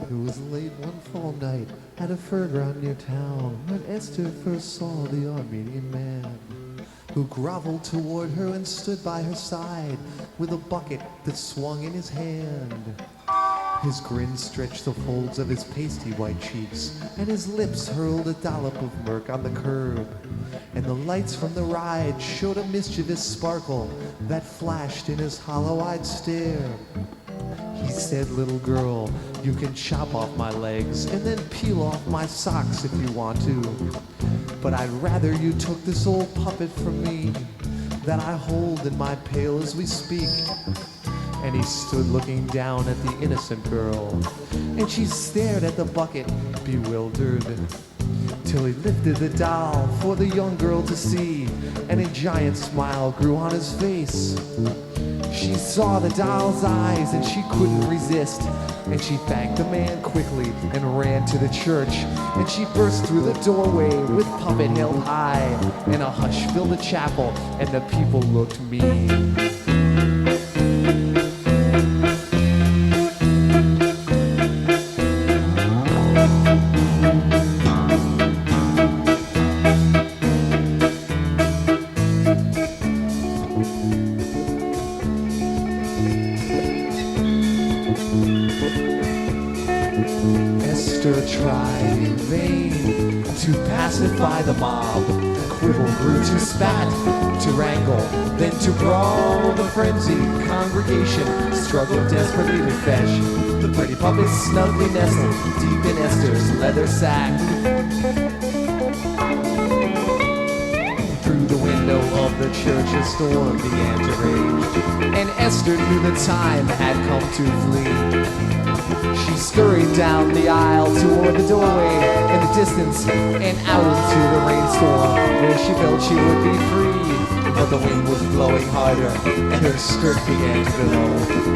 It was late one fall night at a fairground near town when Esther first saw the Armenian man, who groveled toward her and stood by her side with a bucket that swung in his hand. His grin stretched the folds of his pasty white cheeks, and his lips hurled a dollop of murk on the curb. And the lights from the ride showed a mischievous sparkle that flashed in his hollow-eyed stare. He said, "Little girl, you can chop off my legs and then peel off my socks if you want to. But I'd rather you took this old puppet from me that I hold in my pail as we speak." And he stood looking down at the innocent girl, and she stared at the bucket, bewildered, till he lifted the doll for the young girl to see, and a giant smile grew on his face. She saw the doll's eyes and she couldn't resist, and she thanked the man quickly and ran to the church, and she burst through the doorway with puppet held high, and a hush filled the chapel and the people looked mean. Esther tried in vain to pacify the mob. Quibble grew to spat, to wrangle, then to brawl. The frenzied congregation struggled desperately to fetch the pretty puppet snugly nestled deep in Esther's leather sack. Through the window of the church a storm began to rage, and Esther knew the time had come to flee. She scurried down the aisle toward the doorway in the distance and out into the rainstorm, where she felt she would be free. But the wind was blowing harder and her skirt began to billow,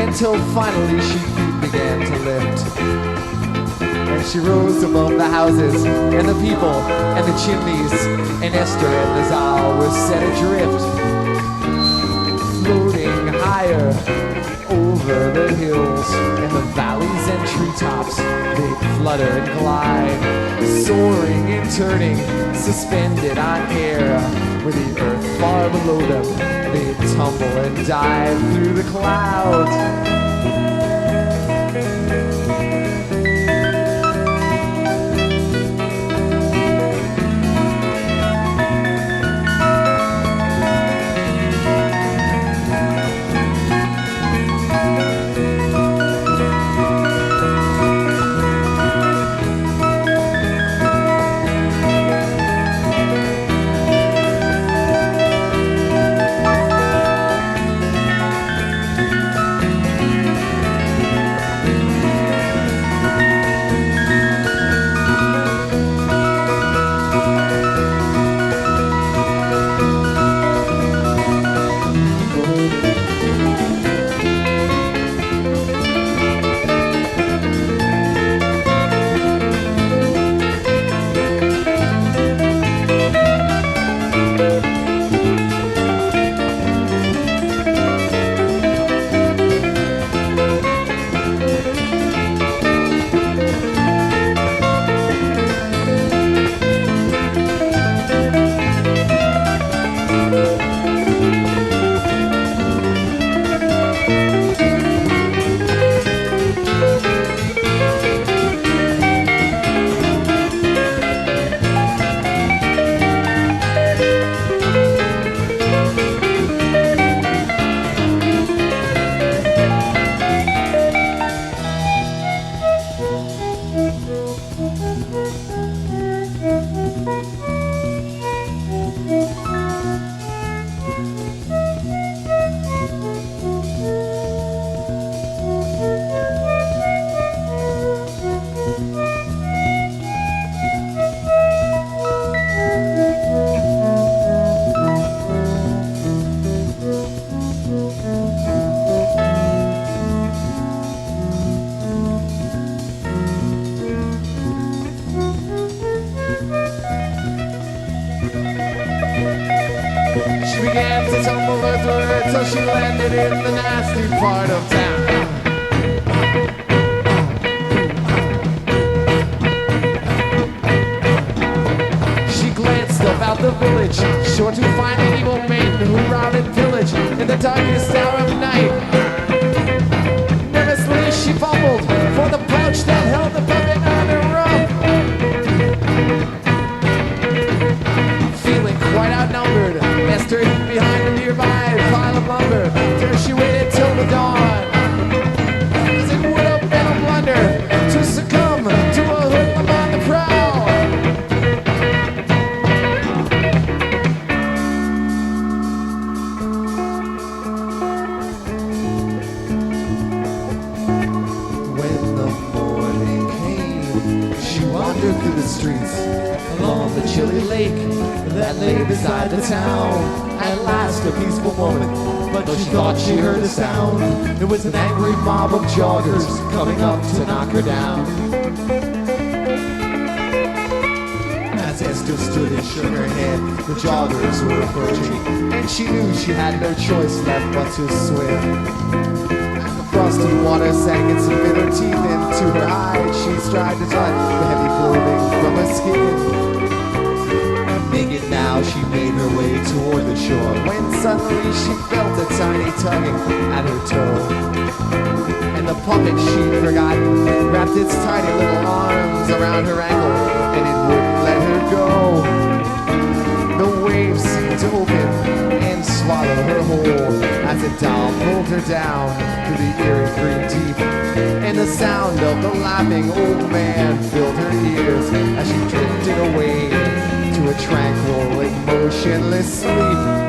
until finally she feet began to lift. And she rose above the houses and the people and the chimneys, and Esther and the Zal were set adrift, floating higher over the hills and the valleys and treetops. They flutter and glide, soaring and turning, suspended on air, with the earth far below them. They tumble and dive through the clouds. began to tumble her through her till she landed in the nasty part of town. She glanced about the village, sure to find an evil men who robbed and pillage in the darkest hour of night. Nervously she fumbled for the pouch that held the puppet on her rope. Feeling quite outnumbered, Esther hid behind a nearby pile of lumber. There she waited till the dawn, as it would have been a blunder to succumb to a hoodlum on the prowl. When the morning came, she wandered through the streets along the chilly lake that lay beside the town. At last a peaceful moment, but she thought she heard a sound. It was an angry mob of joggers coming up to knock her down. As Esther stood and shook her head, the joggers were approaching, and she knew she had no choice left but to swim. The frosty water sank its bitter teeth into her hide. She tried to dry the heavy clothing from her skin. Naked now, she made her way toward the shore, when suddenly she felt a tiny tugging at her toe. And the puppet she'd forgotten wrapped its tiny little arms around her ankle, and it wouldn't let her go. The waves seemed to open and swallow her whole, as the doll pulled her down to the eerie green deep. And the sound of the laughing old man filled her ears as she drifted away to a tranquil and motionless sleep.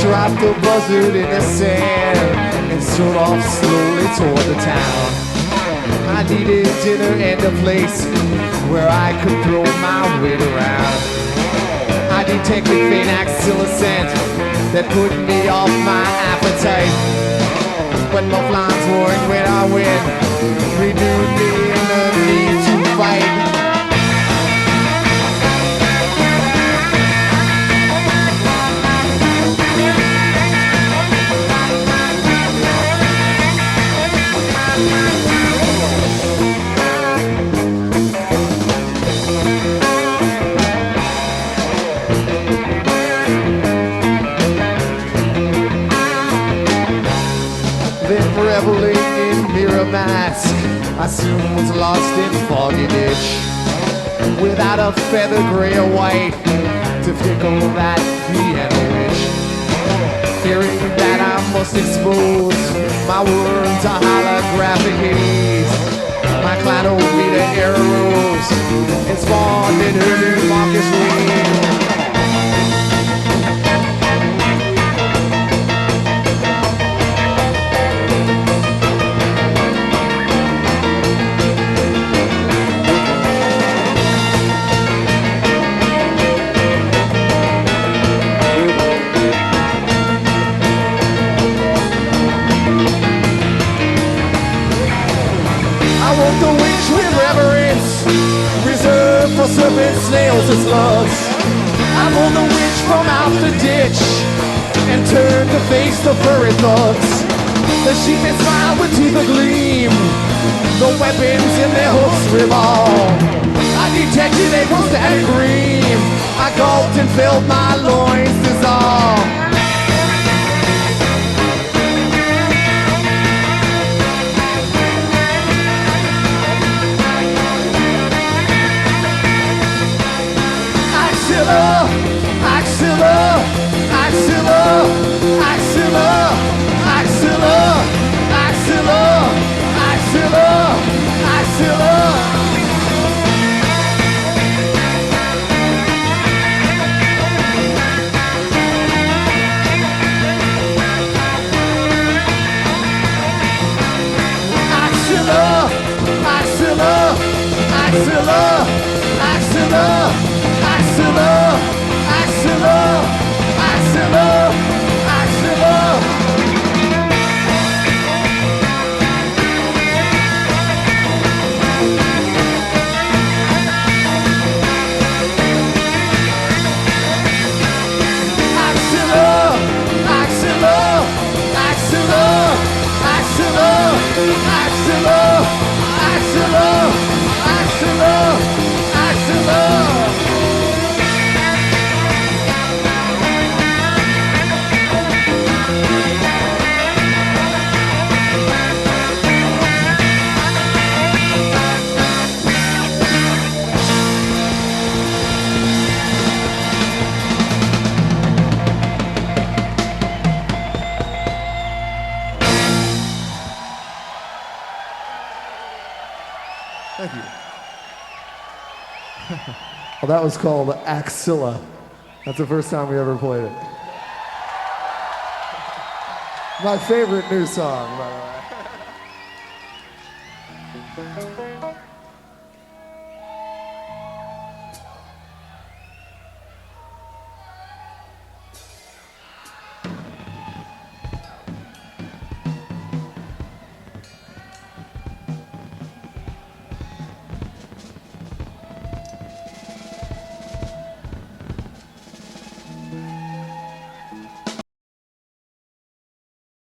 Dropped the buzzard in the sand and strode off slowly toward the town. I needed dinner and a place where I could throw my weight around. I detected faint Axilla scent that put me off my appetite. But my lines roaring when I went renewed me in the need to fight. Reveling in mirror mask, I soon was lost in foggy ditch, without a feather gray or white to tickle that piano itch. hearing that I must expose my words to holographic haze. My cladometer arrows and spawned in her new Marcus Wayne. The witch with reverence, reserved for serpents, snails, and slugs. I pulled the witch from out the ditch and turned to face the furry thugs. The sheepmen smiled with teeth agleam, the weapons in their hoofs revolve. I detected a static green. I gulped and felt my loins dissolve. Axilla, Axilla, Axilla, Axilla, Axilla, Axilla, Axilla. Axilla, Axilla, Axilla, Axilla, Axilla, Axilla, Axilla, Axilla. Thank you. Well, that was called Axilla. That's the first time we ever played it. My favorite new song, by the way.